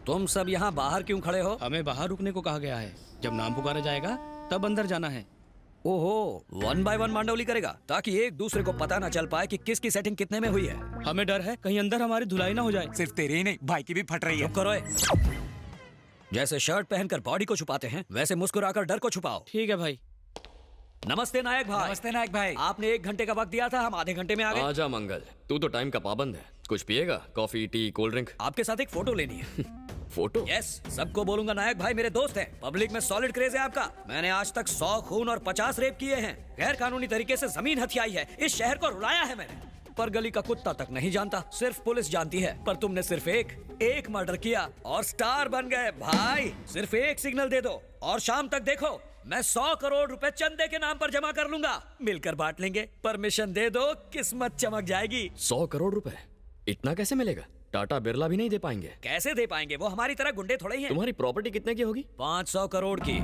तुम सब यहाँ बाहर क्यों खड़े हो? हमें बाहर रुकने को कहा गया है। जब नाम पुकारा जाएगा तब अंदर जाना है। ओहो, 1 बाय 1 मांडवली करेगा ताकि एक दूसरे को पता ना चल पाए कि किसकी सेटिंग कितने में हुई है। हमें डर है कहीं अंदर हमारी धुलाई ना हो जाए। सिर्फ तेरी ही नहीं, भाई की भी फट रही है। चुप करो। जैसे शर्ट पहनकर बॉडी को छुपाते हैं, वैसे मुस्कुराकर डर को छुपाओ। ठीक है भाई। नमस्ते नायक भाई। नमस्ते नायक भाई। आपने 1 घंटे का वक्त दिया था, हम आधे घंटे में आ गए। आजा मंगल, तू तो टाइम का पाबंद है। कुछ पिएगा? Coffee, T, cold drink? आपके साथ एक फोटो लेनी है। फोटो? यस, सबको बोलूंगा नायक भाई मेरे दोस्त हैं। पब्लिक में सॉलिड क्रेज है आपका। मैंने आज तक 100 खून और 50 रेप किए हैं। गैर कानूनी तरीके से जमीन हथियाई है। इस शहर को रुलाया है मैंने। पर गली का कुत्ता तक नहीं जानता, सिर्फ पुलिस जानती है। पर तुमने सिर्फ एक मर्डर किया और स्टार बन गए भाई। सिर्फ एक सिग्नल दे दो और शाम तक देखो, मैं 100 करोड़ रुपए चंदे के नाम पर जमा कर लूंगा। मिलकर बांट लेंगे। परमिशन दे दो, किस्मत चमक जाएगी। 100 करोड़ रुपए? इतना कैसे मिलेगा? टाटा बिरला भी नहीं दे पाएंगे। कैसे दे पाएंगे? वो हमारी तरह गुंडे थोड़े ही हैं। तुम्हारी प्रॉपर्टी कितने की होगी? 500 करोड़ की।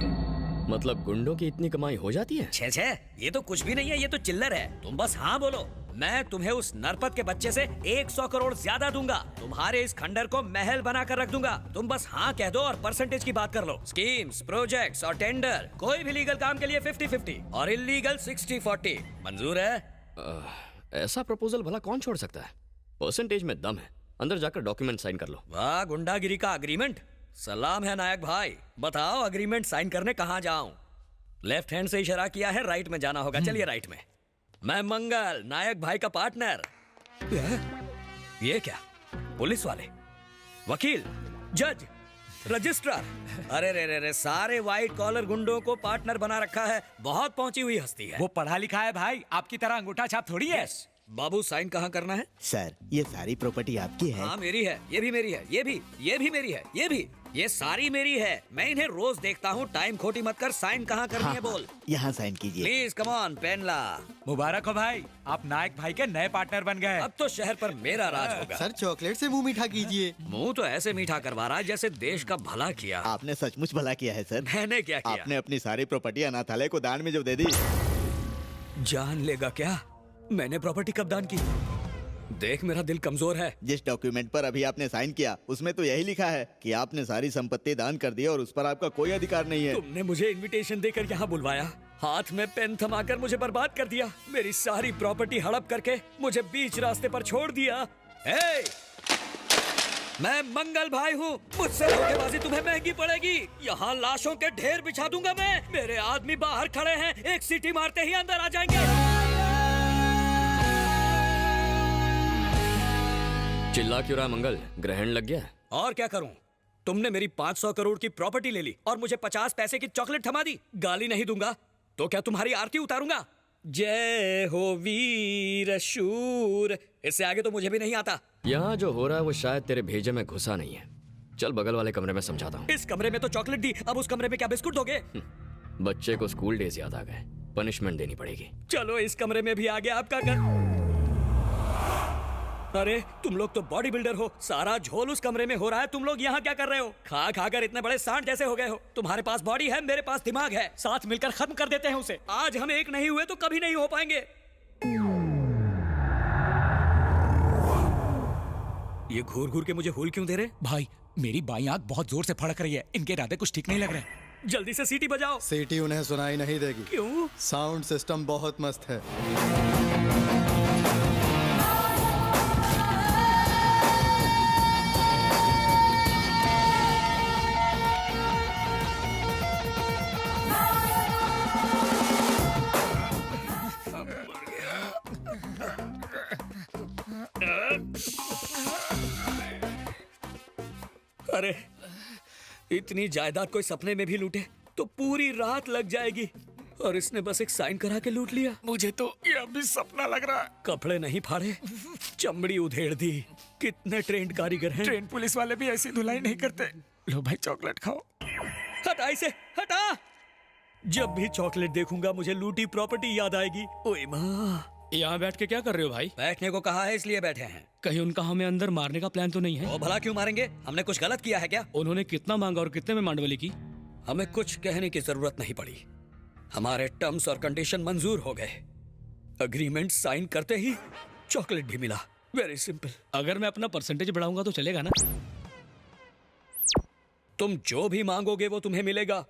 मतलब गुंडों की इतनी कमाई हो जाती है? छे, ये तो कुछ भी नहीं है, ये तो चिल्लर है। तुम बस हाँ बोलो, मैं तुम्हें उस नरपत के बच्चे से 100 करोड़ ज्यादा दूंगा। तुम्हारे इस खंडर को महल बना कर रख दूंगा। तुम बस हाँ कह दो और परसेंटेज की बात कर लो। स्कीम्स, प्रोजेक्ट्स और टेंडर, कोई भी लीगल काम के लिए 50-50 और इलीगल 60-40। मंजूर है? ऐसा प्रपोजल भला कौन छोड़ सकता है? परसेंटेज में दम है। अंदर जाकर डॉक्यूमेंट साइन कर लो। वाह, गुंडागिरी का अग्रीमेंट। सलाम है नायक भाई। बताओ अग्रीमेंट साइन करने कहाँ जाऊं? लेफ्ट हैंड से इशारा किया है, राइट में जाना होगा। चलिए राइट में। मैं मंगल, नायक भाई का पार्टनर। ये क्या? पुलिस वाले, वकील, जज, रजिस्ट्रार, अरे रे, सारे व्हाइट कॉलर गुंडों को पार्टनर बना रखा है। बहुत पहुंची हुई हस्ती है। वो पढ़ा लिखा है भाई, आपकी तरह अंगूठा छाप थोड़ी है। यस। बाबू, साइन कहाँ करना है? सर, ये सारी प्रॉपर्टी आपकी है। हाँ मेरी है, ये भी मेरी है, ये भी मेरी है, ये सारी मेरी है। मैं इन्हें रोज देखता हूँ। टाइम खोटी मत कर। साइन कहाँ करनी है बोल। यहाँ साइन कीजिए। प्लीज कम ऑन, पेन ला। मुबारक हो भाई, आप नायक भाई के नए पार्टनर बन गए। अब तो शहर पर मेरा राज होगा। सर, चॉकलेट से मुंह मीठा कीजिए। मुंह तो ऐसे मीठा करवा रहा है जैसे देश का भला किया। आपने सचमुच भला किया है सर। मैंने क्या किया? आपने अपनी सारी प्रॉपर्टी अनाथालय को दान में जो दे दी। जान लेगा क्या? मैंने प्रॉपर्टी कब दान की? देख, मेरा दिल कमजोर है। जिस डॉक्यूमेंट पर अभी आपने साइन किया, उसमें तो यही लिखा है कि आपने सारी संपत्ति दान कर दी और उस पर आपका कोई अधिकार नहीं है। तुमने मुझे इनविटेशन देकर यहाँ बुलवाया, हाथ में पेन थमाकर मुझे बर्बाद कर दिया, मेरी सारी प्रॉपर्टी हड़प करके मुझे बीच रास्ते पर छोड़ दिया। हे! मैं मंगल भाई हूँ, मुझसे धोखेबाजी तुम्हें महंगी पड़ेगी। यहाँ लाशों के ढेर बिछा दूंगा मैं। मेरे आदमी बाहर खड़े हैं, एक सीटी मारते ही अंदर आ जाएंगे। चिल्ला क्यों रहा मंगल? ग्रहण लग गया? और क्या करूं? तुमने मेरी 500 करोड़ की प्रॉपर्टी ले ली और मुझे 50 पैसे की चॉकलेट थमा दी। गाली नहीं दूंगा तो क्या तुम्हारी आरती उतारूंगा? जय हो वीर शूर। इससे आगे तो मुझे भी नहीं आता। यहाँ जो हो रहा है वो शायद तेरे भेजे में घुसा नहीं है। चल बगल वाले कमरे में समझाता हूँ। इस कमरे में तो चॉकलेट दी, अब उस कमरे में क्या बिस्कुट दोगे? बच्चे को स्कूल डेज याद आ गए, पनिशमेंट देनी पड़ेगी। चलो इस कमरे में भी आ गया आपका घर। अरे तुम लोग तो बॉडी बिल्डर हो, सारा झोल उस कमरे में हो रहा है, तुम लोग यहाँ क्या कर रहे हो? खा खा कर इतने बड़े सांड जैसे हो गए हो। तुम्हारे पास बॉडी है, मेरे पास दिमाग है, साथ मिलकर खत्म कर देते हैं उसे। आज हम एक नहीं हुए तो कभी नहीं हो पाएंगे। ये घूर घूर के मुझे हुल क्यों दे रहे? भाई, मेरी बाई आंख बहुत जोर से फड़क रही है। इनके इरादे कुछ ठीक नहीं लग रहे। जल्दी से सीटी बजाओ। सीटी उन्हें सुनाई नहीं देगी। क्यों? साउंड सिस्टम बहुत मस्त है। अरे इतनी जायदाद कोई सपने में भी लूटे तो पूरी रात लग जाएगी, और इसने बस एक साइन करा के लूट लिया। मुझे तो ये अभी सपना लग रहा है। कपड़े नहीं फाड़े, चमड़ी उधेड़ दी। कितने ट्रेंड कारीगर हैं। ट्रेन पुलिस वाले भी ऐसी धुलाई नहीं करते। लो भाई, चॉकलेट खाओ। हटा इसे, हटा। जब भी चॉकलेट देखूंगा मुझे लूटी प्रॉपर्टी याद आएगी। ओए माँ। यहाँ बैठ के क्या कर रहे हो भाई? बैठने को कहा है इसलिए बैठे हैं। कहीं उनका हमें अंदर मारने का प्लान तो नहीं है? वो भला क्यों मारेंगे? हमने कुछ गलत किया है क्या? उन्होंने कितना मांगा और कितने में मांडवली की? हमें कुछ कहने की जरूरत नहीं पड़ी। हमारे टर्म्स और कंडीशन मंजूर हो गए। अग्रीमेंट साइन करते ही चॉकलेट भी मिला। Very simple. अगर मैं अपना परसेंटेज बढ़ाऊंगा तो चलेगा ना? तुम जो भी मांगोगे वो तुम्हें मिलेगा,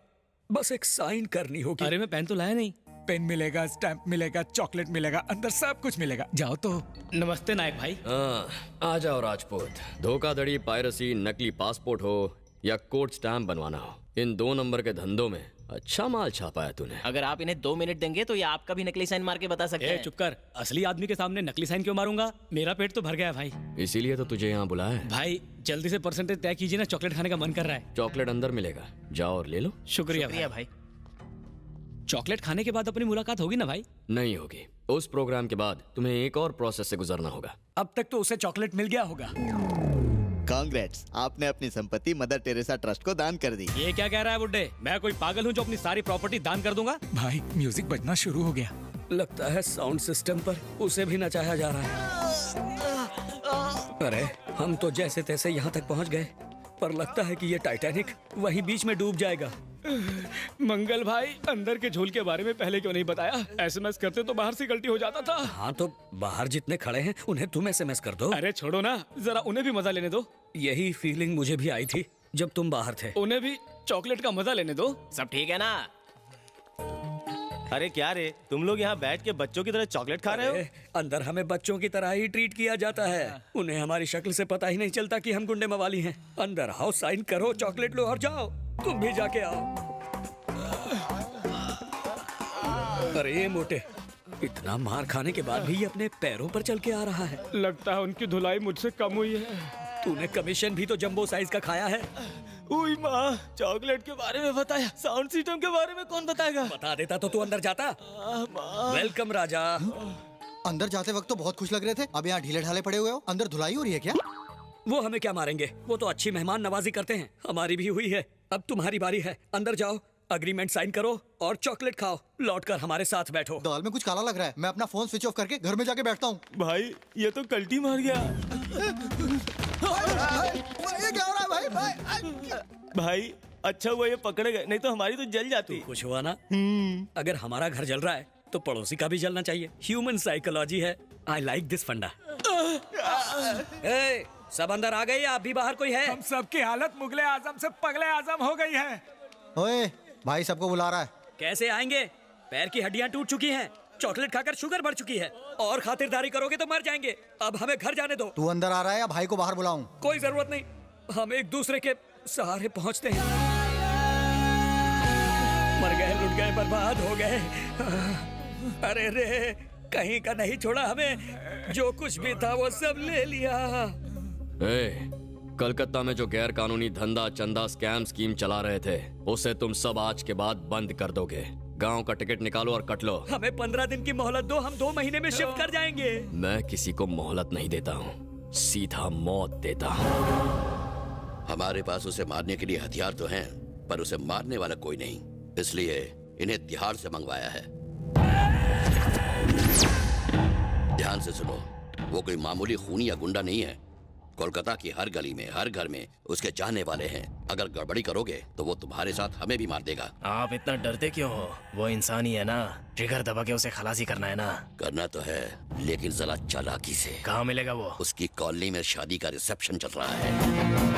बस एक साइन करनी होगी। अरे मैं पेन तो लाया नहीं। पेन मिलेगा, स्टैंप मिलेगा, चॉकलेट मिलेगा, अंदर सब कुछ मिलेगा। जाओ तो। नमस्ते नायक भाई। आ जाओ राजपूत। धोखाधड़ी, पायरेसी, नकली पासपोर्ट हो या कोर्ट स्टैम्प बनवाना हो, इन 2 नंबर के धंधों में अच्छा माल छापा है तूने। अगर आप इन्हें 2 मिनट देंगे तो ये आपका भी नकली साइन मार के बता सकते ए हैं। चुप कर, असली आदमी के सामने नकली साइन क्यों मारूंगा? मेरा पेट तो भर गया है भाई। इसीलिए तो तुझे यहाँ बुलाया है। भाई जल्दी से परसेंटेज तय कीजिए ना, चॉकलेट खाने का मन कर रहा है। चॉकलेट अंदर मिलेगा, जाओ और ले लो। शुक्रिया शुक्रिया भाई। भाई। चॉकलेट खाने के बाद अपनी मुलाकात होगी ना भाई? नहीं होगी। उस प्रोग्राम के बाद तुम्हें एक और प्रोसेस से गुजरना होगा। अब तक तो उसे चॉकलेट मिल गया होगा। कांग्रेट्स, आपने अपनी संपत्ति मदर टेरेसा ट्रस्ट को दान कर दी। ये क्या कह रहा है बुड्ढे? मैं कोई पागल हूँ जो अपनी सारी प्रॉपर्टी दान कर दूंगा? भाई म्यूजिक बजना शुरू हो गया। लगता है साउंड सिस्टम पर उसे भी नचाया जा रहा है। अरे हम तो जैसे तैसे यहाँ तक पहुँच गए, पर लगता है कि ये टाइटैनिक वहीं बीच में डूब जाएगा। मंगल भाई, अंदर के झोल के बारे में पहले क्यों नहीं बताया? एसएमएस करते तो बाहर से गलती हो जाता था। हाँ तो बाहर जितने खड़े हैं उन्हें तुम एसएमएस कर दो। अरे छोड़ो ना, जरा उन्हें भी मजा लेने दो। यही फीलिंग मुझे भी आई थी जब तुम बाहर थे। उन्हें भी चॉकलेट का मजा लेने दो। सब ठीक है ना? अरे क्या रे, तुम लोग यहाँ बैठ के बच्चों की तरह चॉकलेट खा रहे हो? अरे, अंदर हमें बच्चों की तरह ही ट्रीट किया जाता है। उन्हें हमारी शक्ल से पता ही नहीं चलता कि हम गुंडे मवाली हैं। अंदर आओ, साइन करो, चॉकलेट लो और जाओ। तुम भी जाके आओ। अरे ये मोटे, इतना मार खाने के बाद भी ये अपने पैरों पर चल के आ रहा है। लगता है उनकी धुलाई मुझसे कम हुई है। तूने कमीशन भी तो जंबो साइज का खाया है। उई माँ, चॉकलेट के बारे में बताया, साउंड सिस्टम के बारे में कौन बताएगा? बता देता तो तू अंदर जाता। वेलकम राजा। अंदर जाते वक्त तो बहुत खुश लग रहे थे, अब यहाँ ढीले ढाले पड़े हुए हो। अंदर धुलाई हो रही है क्या? वो हमें क्या मारेंगे, वो तो अच्छी मेहमान नवाजी करते हैं। हमारी भी हुई है, अब तुम्हारी बारी है। अंदर जाओ, अग्रीमेंट साइन करो और चॉकलेट खाओ। लौटकर हमारे साथ बैठो। दाल में कुछ काला लग रहा है। मैं अपना फोन स्विच ऑफ करके घर में जाके बैठता हूँ। भाई ये तो कल्टी मार गया। ये क्या हो रहा है भाई? भाई अच्छा हुआ ये पकड़े गए, नहीं तो हमारी तो जल जाती। खुश हुआ ना? अगर हमारा घर जल रहा है तो पड़ोसी का भी जलना चाहिए। ह्यूमन साइकोलॉजी है। आई लाइक दिस फंडा। ए, सब अंदर आ गए या अभी बाहर कोई है? हम सबकी हालत मुगले आजम से पगले आजम हो गई है। ओए भाई, सबको बुला रहा है। कैसे आएंगे? पैर की हड्डियां टूट चुकी हैं, चॉकलेट खाकर शुगर बढ़ चुकी है, और खातिरदारी करोगे तो मर जाएंगे। अब हमें घर जाने दो। तू अंदर आ रहा है या भाई को बाहर बुलाऊं? कोई जरूरत नहीं, हम एक दूसरे के सहारे पहुंचते हैं। मर गए, लुट गए, बर्बाद हो गए। अरे रे, कहीं का नहीं छोड़ा हमें। जो कुछ भी था वो सब ले लिया। कलकत्ता में जो गैर कानूनी धंधा, चंदा, स्कैम स्कीम चला रहे थे, उसे तुम सब आज के बाद बंद कर दोगे। गांव का टिकट निकालो और कट लो। हमें 15 दिन की मोहलत दो, हम 2 महीने में शिफ्ट कर जाएंगे। मैं किसी को मोहलत नहीं देता हूँ, सीधा मौत देता हूँ। हमारे पास उसे मारने के लिए हथियार तो हैं, पर उसे मारने वाला कोई नहीं, इसलिए इन्हें तिहाड़ से मंगवाया है। ध्यान से सुनो, वो कोई मामूली खूनी या गुंडा नहीं है। कोलकाता की हर गली में, हर घर में उसके चाहने वाले हैं। अगर गड़बड़ी करोगे तो वो तुम्हारे साथ हमें भी मार देगा। आप इतना डरते क्यों हो? वो इंसान ही है ना, ट्रिगर दबा के उसे खलासी करना है ना। करना तो है, लेकिन जरा चालाकी से। कहाँ मिलेगा वो? उसकी कॉलोनी में शादी का रिसेप्शन चल रहा है।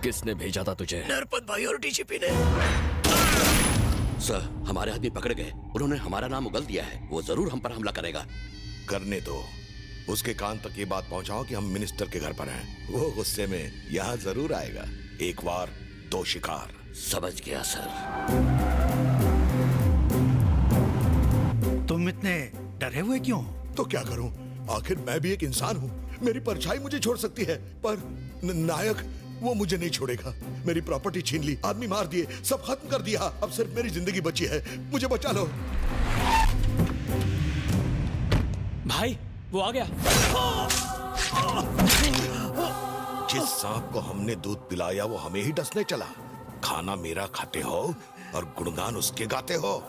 किसने भेजा था तुझे? नरपत भाई और डीजीपी ने। सर, हमारे आदमी पकड़ गए। उन्होंने हमारा नाम उगल दिया है। वो जरूर हम पर हमला करेगा। करने दो। उसके कान तक ये बात पहुंचाओ कि हम मिनिस्टर के घर पर हैं। वो गुस्से में यहाँ जरूर आएगा। एक बार 2 शिकार। समझ गया सर। तुम इतने डरे हुए क्यों? तो क्या करूं? आखिर मैं भी एक इंसान हूँ। मेरी परछाई मुझे छोड़ सकती है, पर नायक वो मुझे नहीं छोड़ेगा। मेरी प्रॉपर्टी छीन ली, आदमी मार दिए, सब खत्म कर दिया। अब सिर्फ मेरी जिंदगी बची है। मुझे बचा लो। भाई वो आ गया। जिस सांप को हमने दूध पिलाया वो हमें ही डसने चला। खाना मेरा खाते हो और गुणगान उसके गाते हो।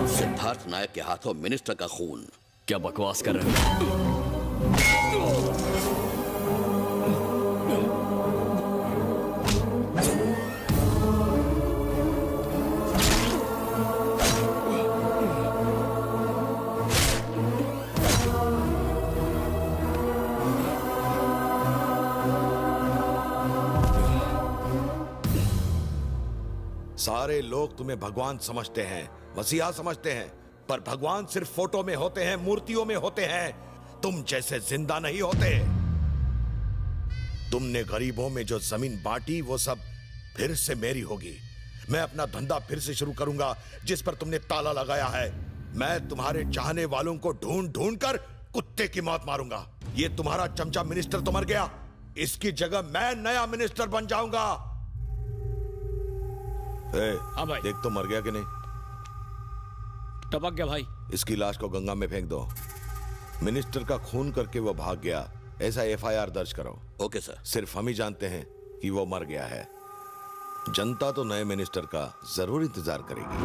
सिद्धार्थ नायक के हाथों मिनिस्टर का खून। क्या बकवास कर रहे हो? सारे लोग तुम्हें भगवान समझते हैं, मसीहा समझते हैं, पर भगवान सिर्फ फोटो में होते हैं, मूर्तियों में होते हैं। तुम जैसे जिंदा नहीं होते। तुमने गरीबों में जो जमीन बांटी वो सब फिर से मेरी होगी। मैं अपना धंधा फिर से शुरू करूंगा जिस पर तुमने ताला लगाया है। मैं तुम्हारे चाहने वालों को ढूंढ ढूंढ कर कुत्ते की मौत मारूंगा। ये तुम्हारा चमचा मिनिस्टर तो मर गया, इसकी जगह मैं नया मिनिस्टर बन जाऊंगा। हाँ भाई। देख तो मर गया कि नहीं। टपक गया भाई। इसकी लाश को गंगा में फेंक दो। मिनिस्टर का खून करके वो भाग गया, ऐसा एफआईआर दर्ज करो। Okay sir. सिर्फ हम ही जानते हैं कि वो मर गया है। जनता तो नए मिनिस्टर का जरूर इंतजार करेगी।